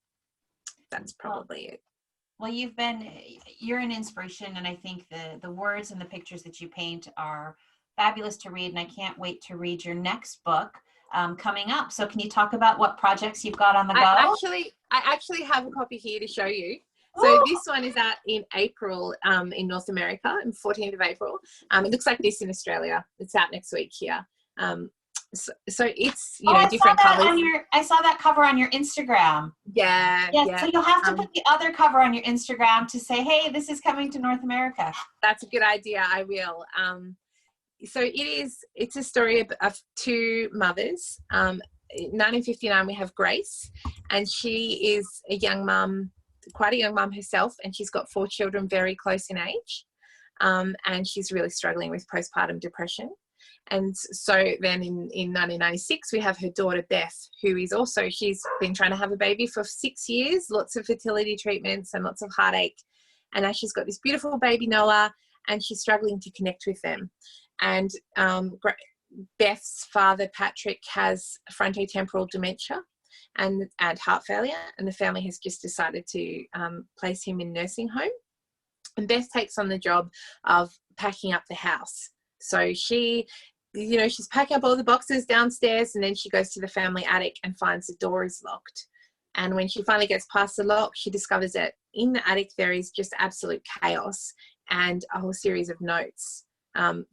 that's probably it. Well, you're an inspiration, and I think the words and the pictures that you paint are fabulous to read, and I can't wait to read your next book coming up. So can you talk about what projects you've got on the go? I actually have a copy here to show you. So this one is out in April in North America, on 14th of April. It looks like this in Australia. It's out next week here. So it's, you know, different colors. I saw that cover on your Instagram. Yeah. So you'll have to put the other cover on your Instagram to say, hey, this is coming to North America. That's a good idea. I will. So it's a story of two mothers. In 1959, we have Grace, and she is a young mum, quite a young mum herself, and she's got 4 children very close in age, and she's really struggling with postpartum depression. And so then in 1996, we have her daughter Beth, who is also, she's been trying to have a baby for 6 years, lots of fertility treatments and lots of heartache. And now she's got this beautiful baby Noah, and she's struggling to connect with them. And Beth's father, Patrick, has frontotemporal dementia and heart failure, and the family has just decided to place him in nursing home. And Beth takes on the job of packing up the house. So she, you know, she's packing up all the boxes downstairs, and then she goes to the family attic and finds the door is locked. And when she finally gets past the lock, she discovers that in the attic there is just absolute chaos and a whole series of notes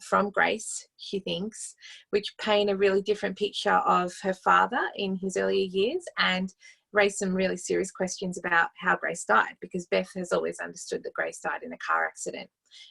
from Grace, she thinks, which paint a really different picture of her father in his earlier years and raise some really serious questions about how Grace died, because Beth has always understood that Grace died in a car accident.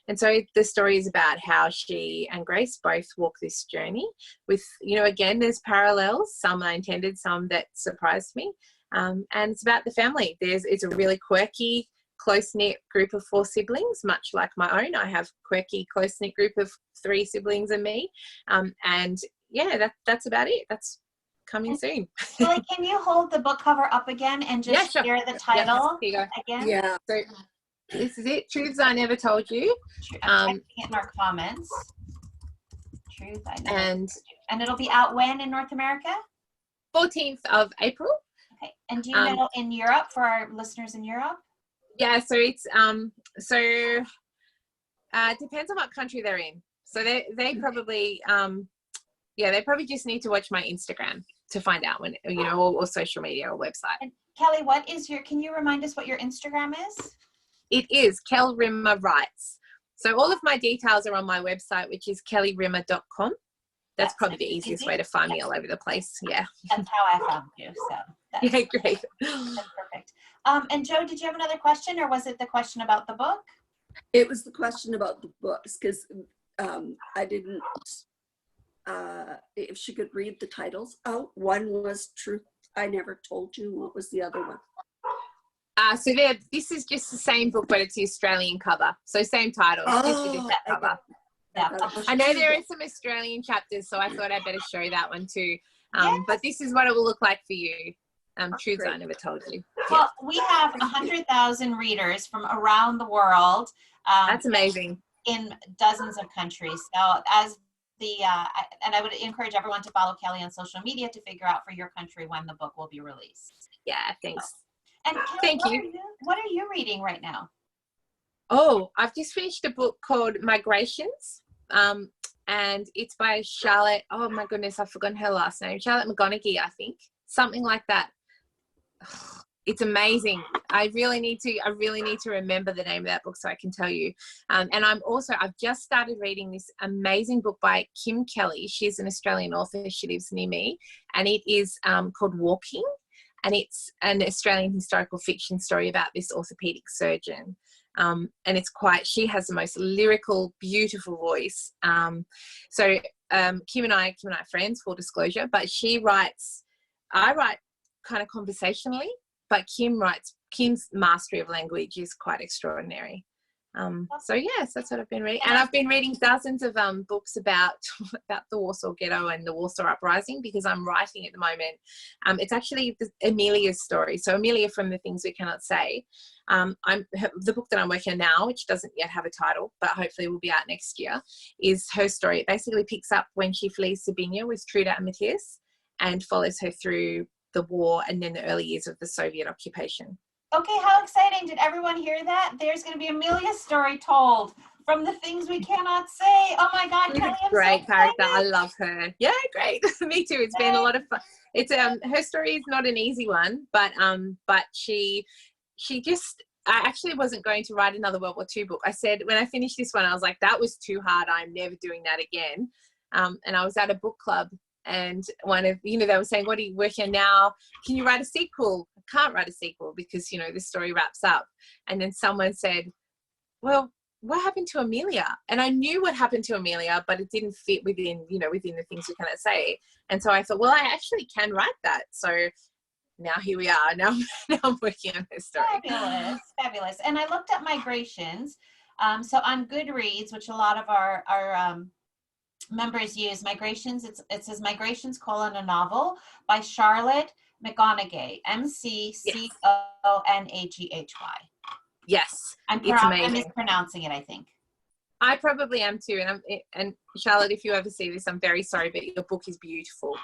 And so the story is about how she and Grace both walk this journey with, you know, again, there's parallels, some I intended, some that surprised me. And it's about the family. It's a really quirky, close-knit group of 4 siblings, much like my own. I have quirky, close-knit group of 3 siblings and me. And yeah, that's about it. That's coming soon. Kelly, can you hold the book cover up again and just share the title again? Yeah. So this is it. Truths I Never Told You. I'm typing it in our comments. Truth I Never Told You. And it'll be out when in North America? 14th of April. Okay. And do you know in Europe, for our listeners in Europe? Yeah, so it's depends on what country they're in. So they probably they probably just need to watch my Instagram to find out when, you know, or social media or website. And Kelly, can you remind us what your Instagram is? It is Kel Rimmer Writes. So all of my details are on my website, which is kellyrimmer.com. That's probably the easiest way to find me all over the place. Yeah. That's how I found you. So yeah, great. That's perfect. And Joe, did you have another question, or was it the question about the book? It was the question about the books, because I didn't, if she could read the titles out. One was Truth I Never Told You. What was the other one? So this is just the same book, but it's the Australian cover. So same title, just a different cover. Yeah. I know there are some Australian chapters, so I thought I'd better show that one too. Yes. But this is what it will look like for you. Truths I Never Told You. Well, we have 100,000 readers from around the world. That's amazing. In dozens of countries. So as and I would encourage everyone to follow Kelly on social media to figure out for your country when the book will be released. Yeah, thanks. And Kelly, thank you. What are you reading right now? Oh, I've just finished a book called Migrations. And it's by Charlotte. Oh my goodness, I've forgotten her last name. Charlotte McGonaghy, I think. Something like that. It's amazing. I really need to remember the name of that book so I can tell you. And I've just started reading this amazing book by Kim Kelly. She's an Australian author. She lives near me. And it is called Walking. And it's an Australian historical fiction story about this orthopedic surgeon. And she has the most lyrical, beautiful voice. Kim and I are friends, full disclosure, but I write kind of conversationally, but Kim's mastery of language is quite extraordinary. So yes, that's what I've been reading. And I've been reading dozens of books about the Warsaw Ghetto and the Warsaw Uprising, because I'm writing at the moment. It's actually Amelia's story. So Amelia from The Things We Cannot Say. The book that I'm working on now, which doesn't yet have a title, but hopefully will be out next year, is her story. It basically picks up when she flees Sabina with Truda and Matthias and follows her through the war and then the early years of the Soviet occupation. Okay, how exciting. Did everyone hear that? There's going to be Amelia's story told from The Things We Cannot Say. Oh my God, Kelly, I'm great so character. I love her. Yeah, great. Me too. It's been a lot of fun. It's her story is not an easy one, but she just, I actually wasn't going to write another World War II book. I said, when I finished this one, I was like, that was too hard. I'm never doing that again. And I was at a book club And one of, they were saying, what are you working on now? Can you write a sequel? I can't write a sequel because, the story wraps up. And then someone said, well, what happened to Amelia? And I knew what happened to Amelia, but it didn't fit within the things we cannot say. And so I thought, well, I actually can write that. So now here we are. Now I'm working on her story. Fabulous. And I looked at migrations. So on Goodreads, which a lot of our members use, migrations, it says migrations: a novel by Charlotte McGonaghy, McConaghy. Yes, I'm mispronouncing it, I think. I probably am too. And Charlotte, if you ever see this, I'm very sorry, but your book is beautiful.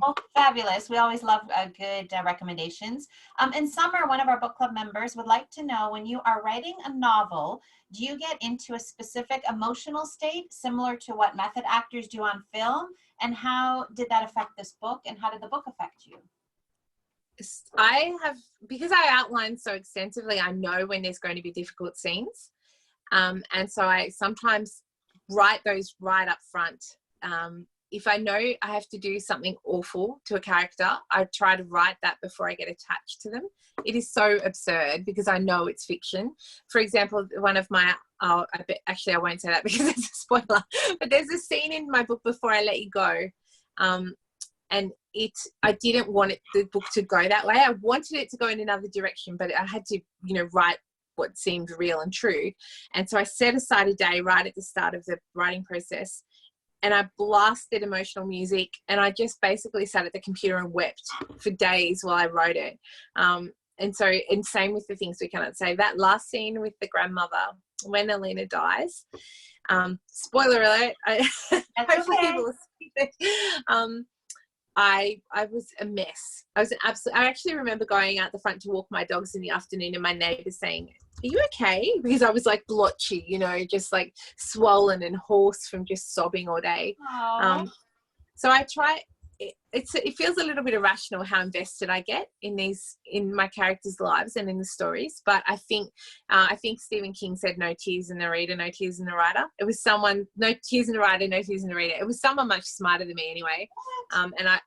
Well, fabulous. We always love good recommendations. And Summer, one of our book club members, would like to know, when you are writing a novel, do you get into a specific emotional state similar to what method actors do on film? And how did that affect this book? And how did the book affect you? Because I outline so extensively, I know when there's going to be difficult scenes. And so I sometimes write those right up front. If I know I have to do something awful to a character, I try to write that before I get attached to them. It is so absurd because I know it's fiction. For example, one of my, actually I won't say that because it's a spoiler, but there's a scene in my book, Before I Let You Go, and I didn't want the book to go that way. I wanted it to go in another direction, but I had to, write what seemed real and true. And so I set aside a day right at the start of the writing process, and I blasted emotional music, and I just basically sat at the computer and wept for days while I wrote it. And same with the things we cannot say. That last scene with the grandmother, when Alina dies, spoiler alert, hopefully people will see it. I was a mess. I actually remember going out the front to walk my dogs in the afternoon, and my neighbour saying, "Are you okay?" Because I was like blotchy, just like swollen and hoarse from just sobbing all day. So I try. It feels a little bit irrational how invested I get in my characters' lives and in the stories. But I think Stephen King said, "No tears in the reader, no tears in the writer." It was someone, no tears in the writer, no tears in the reader. It was someone much smarter than me anyway. And I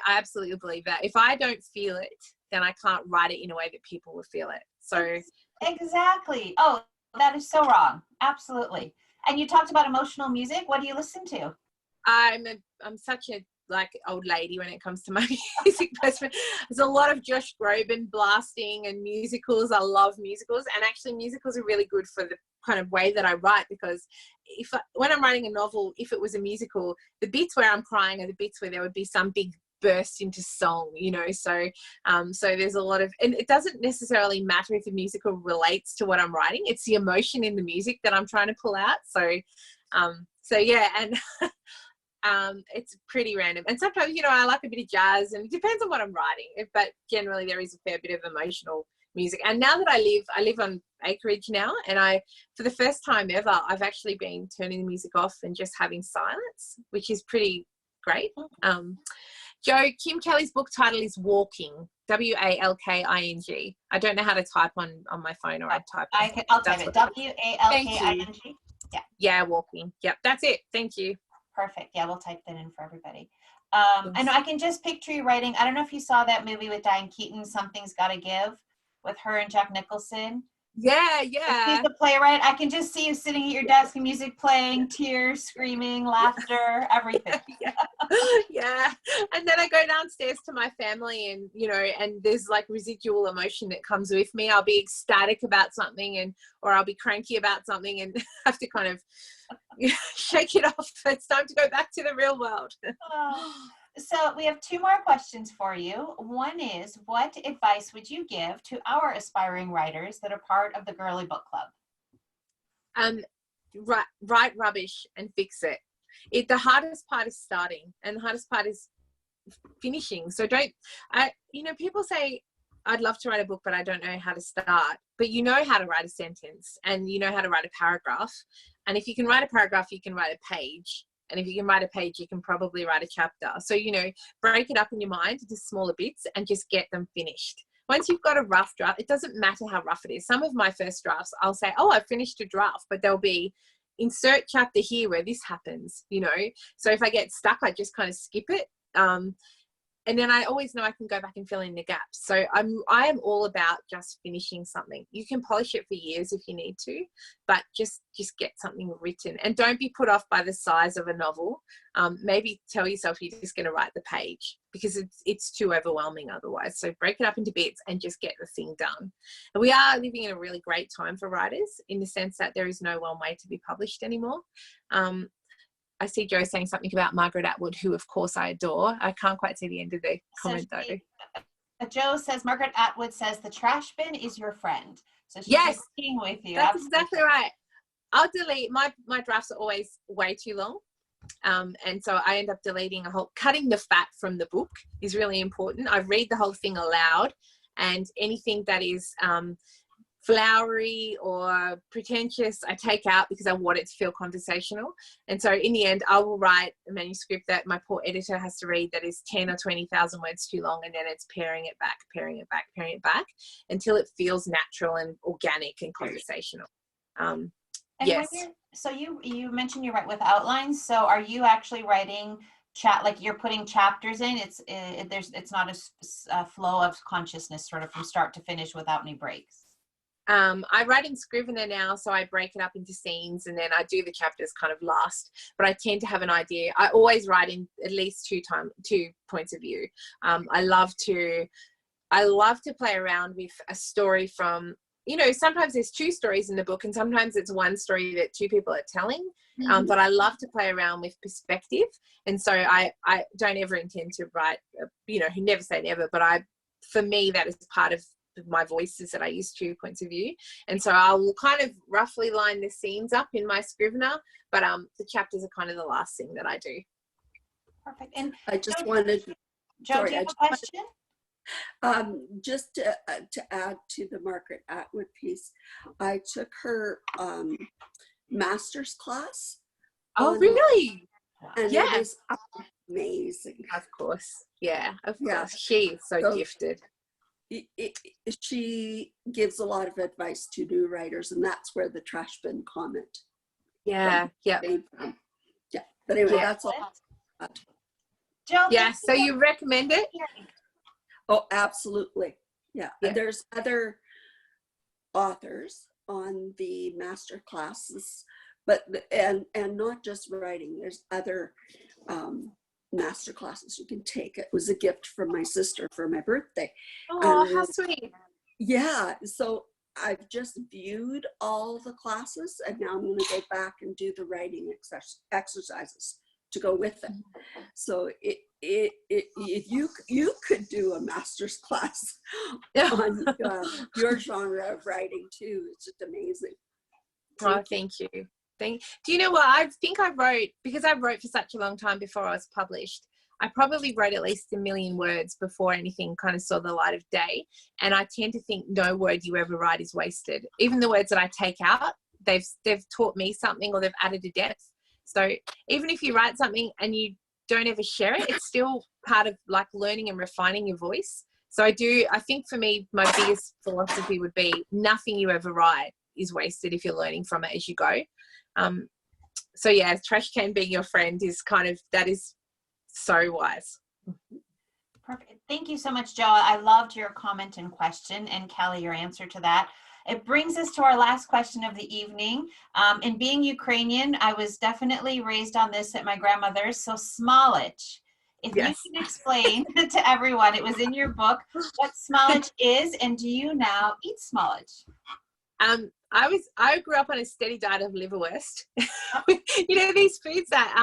absolutely believe that. If I don't feel it, then I can't write it in a way that people will feel it. So exactly. Oh, that is so wrong. Absolutely. And you talked about emotional music. What do you listen to? I'm such a old lady when it comes to my music. There's a lot of Josh Groban blasting and musicals. I love musicals, and actually musicals are really good for the kind of way that I write, because when I'm writing a novel, if it was a musical, the bits where I'm crying are the bits where there would be some big burst into song, so there's a lot of, and it doesn't necessarily matter if the musical relates to what I'm writing. It's the emotion in the music that I'm trying to pull out. So yeah, and it's pretty random. And sometimes, I like a bit of jazz, and it depends on what I'm writing, but generally there is a fair bit of emotional music. And now that I live on acreage now, and for the first time ever, I've actually been turning the music off and just having silence, which is pretty great. Joe, Kim Kelly's book title is Walking, Walking. I don't know how to type on my phone, or I'll type it. I'll type it, Walking. Yeah, Walking. Yep, that's it. Thank you. Perfect. Yeah, we'll type that in for everybody. And I can just picture you writing, I don't know if you saw that movie with Diane Keaton, Something's Gotta Give, with her and Jack Nicholson. Yeah. He's the playwright. I can just see you sitting at your desk and music playing, tears, screaming, laughter, everything. Yeah. And then I go downstairs to my family, and and there's like residual emotion that comes with me. I'll be ecstatic about something, or I'll be cranky about something, and have to kind of shake it off. It's time to go back to the real world. So we have two more questions for you. One is, what advice would you give to our aspiring writers that are part of the Girly Book Club? Write rubbish and fix it. The hardest part is starting, and the hardest part is finishing. So people say, I'd love to write a book, but I don't know how to start. But you know how to write a sentence, and you know how to write a paragraph. And if you can write a paragraph, you can write a page. And if you can write a page, you can probably write a chapter. So, break it up in your mind into smaller bits and just get them finished. Once you've got a rough draft, it doesn't matter how rough it is. Some of my first drafts, I'll say, oh, I finished a draft, but they'll be, insert chapter here where this happens, you know. So if I get stuck, I just kind of skip it. And then I always know I can go back and fill in the gaps. So I am all about just finishing something. You can polish it for years if you need to, but just get something written, and don't be put off by the size of a novel. Maybe tell yourself you're just going to write the page, because it's too overwhelming otherwise. So break it up into bits and just get the thing done. And we are living in a really great time for writers, in the sense that there is no one way to be published anymore. I see Joe saying something about Margaret Atwood, who of course I adore. I can't quite see the end of the comment though. Joe says, Margaret Atwood says, the trash bin is your friend. So she's agreeing with you. That's exactly right. I'll delete, my drafts are always way too long. And so I end up deleting cutting the fat from the book is really important. I read the whole thing aloud, and anything that is flowery or pretentious I take out, because I want it to feel conversational. And so in the end, I will write a manuscript that my poor editor has to read that is 10 or 20,000 words too long, and then it's paring it back until it feels natural and organic and conversational. And yes. So you mentioned you write with outlines. So are you actually writing like you're putting chapters in? It's not a flow of consciousness sort of from start to finish without any breaks. I write in Scrivener now, so I break it up into scenes, and then I do the chapters kind of last, but I tend to have an idea. I always write in at least two points of view. I love to play around with a story from, you know, sometimes there's two stories in the book, and sometimes it's one story that two people are telling. But I love to play around with perspective, and so I don't ever intend to write, you know, never say never, but for me that is part of my voice, is that I use 2 points of view. And so I will kind of roughly line the scenes up in my Scrivener, but the chapters are kind of the last thing that I do. Perfect. And I just wanted to, Joe, do you have a question? Just to add to the Margaret Atwood piece, I took her master's class. Oh, really? And it is amazing. Of course. Yeah, of course. She is so gifted. She gives a lot of advice to new writers, and that's where the trash bin comment. Yeah. But anyway, that's all. Joe, so you recommend it? Oh, absolutely. Yeah. And there's other authors on the master classes, but and not just writing. There's other master classes you can take. It was a gift from my sister for my birthday. Oh, how sweet. Yeah, so I've just viewed all the classes, and now I'm going to go back and do the writing exercises to go with it. So you could do a master's class on your genre of writing too. It's just amazing. Thank you. Do you know what? I think I wrote, because I wrote for such a long time before I was published, I probably wrote at least 1 million words before anything kind of saw the light of day. And I tend to think no word you ever write is wasted. Even the words that I take out, they've taught me something, or they've added a depth. So even if you write something and you don't ever share it, it's still part of like learning and refining your voice. So I think for me, my biggest philosophy would be nothing you ever write is wasted if you're learning from it as you go. So yeah, trash can being your friend that is so wise. Perfect. Thank you so much, Joe. I loved your comment and question, and Kelly, your answer to that. It brings us to our last question of the evening. In being Ukrainian, I was definitely raised on this at my grandmother's. So smalach, if you can explain to everyone, it was in your book, what smalach is, and do you now eat smalach? I grew up on a steady diet of liverwurst. You know, these foods that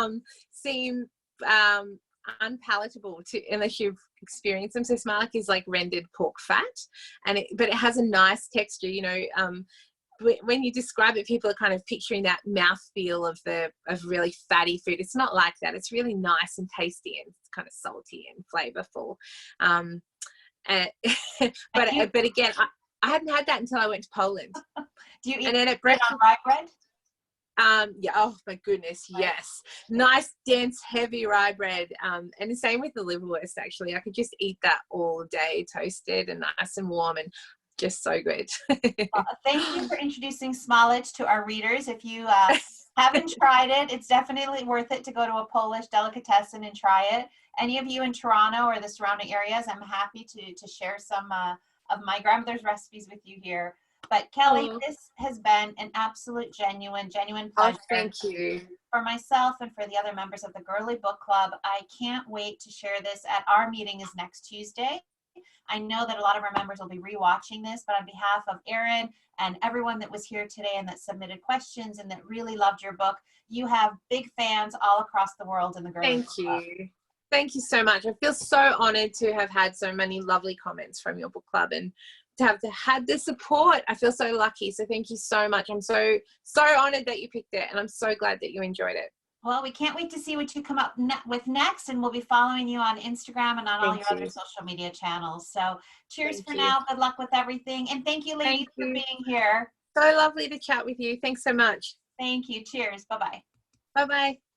seem unpalatable unless you've experienced them. So smalach is like rendered pork fat, but it has a nice texture. You know, when you describe it, people are kind of picturing that mouthfeel of really fatty food. It's not like that. It's really nice and tasty, and it's kind of salty and flavorful. But again, I hadn't had that until I went to Poland. Do you eat it on rye bread? Yeah. Oh my goodness. Yes. Nice, dense, heavy rye bread. And the same with the liverwurst. Actually, I could just eat that all day, toasted and nice and warm, and just so good. Thank you for introducing smalach to our readers. If you Haven't tried it. It's definitely worth it to go to a Polish delicatessen and try it. Any of you in Toronto or the surrounding areas, I'm happy to share some of my grandmother's recipes with you here. But Kelly, this has been an absolute genuine pleasure. Oh, thank you. For myself and for the other members of the Girly Book Club, I can't wait to share this at our meeting is next Tuesday. I know that a lot of our members will be rewatching this, but on behalf of Erin and everyone that was here today and that submitted questions and that really loved your book, you have big fans all across the world in the Girly Book Club. Thank you. Thank you so much. I feel so honored to have had so many lovely comments from your book club and to have had the support. I feel so lucky. So thank you so much. I'm so honored that you picked it, and I'm so glad that you enjoyed it. Well, we can't wait to see what you come up with next, and we'll be following you on Instagram and on all your other social media channels. So cheers for now. Good luck with everything. And thank you, ladies, for being here. So lovely to chat with you. Thanks so much. Thank you. Cheers. Bye-bye. Bye-bye.